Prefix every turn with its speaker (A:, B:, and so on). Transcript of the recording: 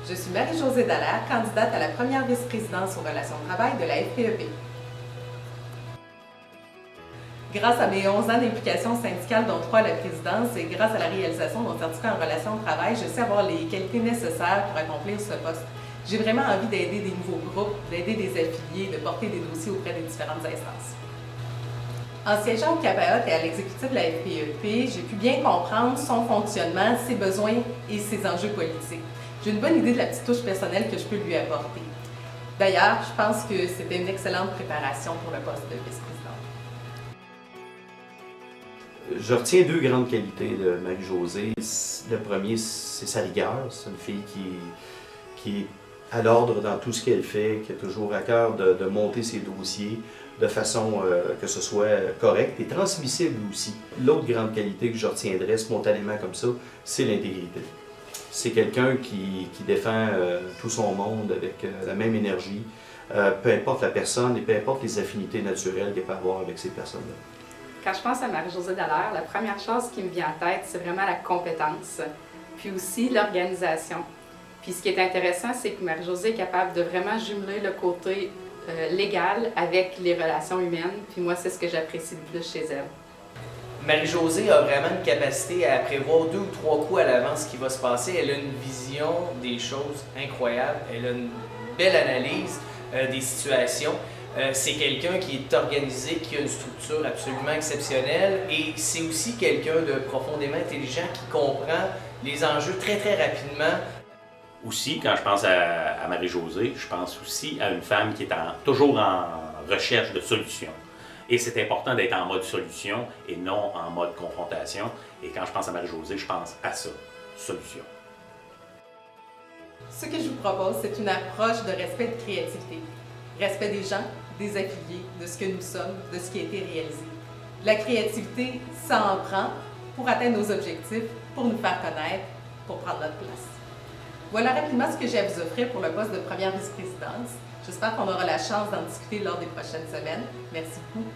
A: Je suis Marie-Josée Dallaire, candidate à la première vice-présidence aux relations de travail de la FPEP. Grâce à mes 11 ans d'implication syndicale, dont 3 à la présidence, et grâce à la réalisation de mon certificat en relations de travail, je sais avoir les qualités nécessaires pour accomplir ce poste. J'ai vraiment envie d'aider des nouveaux groupes, d'aider des affiliés, de porter des dossiers auprès des différentes instances. En siégeant au CAPAOT et à l'exécutif de la FPEP, j'ai pu bien comprendre son fonctionnement, ses besoins et ses enjeux politiques. J'ai une bonne idée de la petite touche personnelle que je peux lui apporter. D'ailleurs, je pense que c'était une excellente préparation pour le poste de vice-présidente.
B: Je retiens 2 grandes qualités de Marie-Josée. Le premier, c'est sa rigueur. C'est une fille qui est à l'ordre dans tout ce qu'elle fait, qui a toujours à cœur de monter ses dossiers de façon que ce soit correct et transmissible aussi. L'autre grande qualité que je retiendrai spontanément comme ça, c'est l'intégrité. C'est quelqu'un qui défend tout son monde avec la même énergie, peu importe la personne et peu importe les affinités naturelles qu'elle peut avoir avec ces personnes-là.
C: Quand je pense à Marie-Josée Dallaire, la première chose qui me vient en tête, c'est vraiment la compétence, puis aussi l'organisation. Puis ce qui est intéressant, c'est que Marie-Josée est capable de vraiment jumeler le côté légal avec les relations humaines, puis moi, c'est ce que j'apprécie le plus chez elle.
D: Marie-Josée a vraiment une capacité à prévoir 2 ou 3 coups à l'avance ce qui va se passer. Elle a une vision des choses incroyable, elle a une belle analyse des situations. C'est quelqu'un qui est organisé, qui a une structure absolument exceptionnelle et c'est aussi quelqu'un de profondément intelligent qui comprend les enjeux très très rapidement.
E: Aussi, quand je pense à Marie-Josée, je pense aussi à une femme qui est toujours en recherche de solutions. Et c'est important d'être en mode solution et non en mode confrontation. Et quand je pense à Marie-Josée, je pense à ça, solution.
A: Ce que je vous propose, c'est une approche de respect et de créativité. Respect des gens, des affiliés, de ce que nous sommes, de ce qui a été réalisé. La créativité, ça en prend pour atteindre nos objectifs, pour nous faire connaître, pour prendre notre place. Voilà rapidement ce que j'ai à vous offrir pour le poste de première vice-présidence. J'espère qu'on aura la chance d'en discuter lors des prochaines semaines. Merci beaucoup.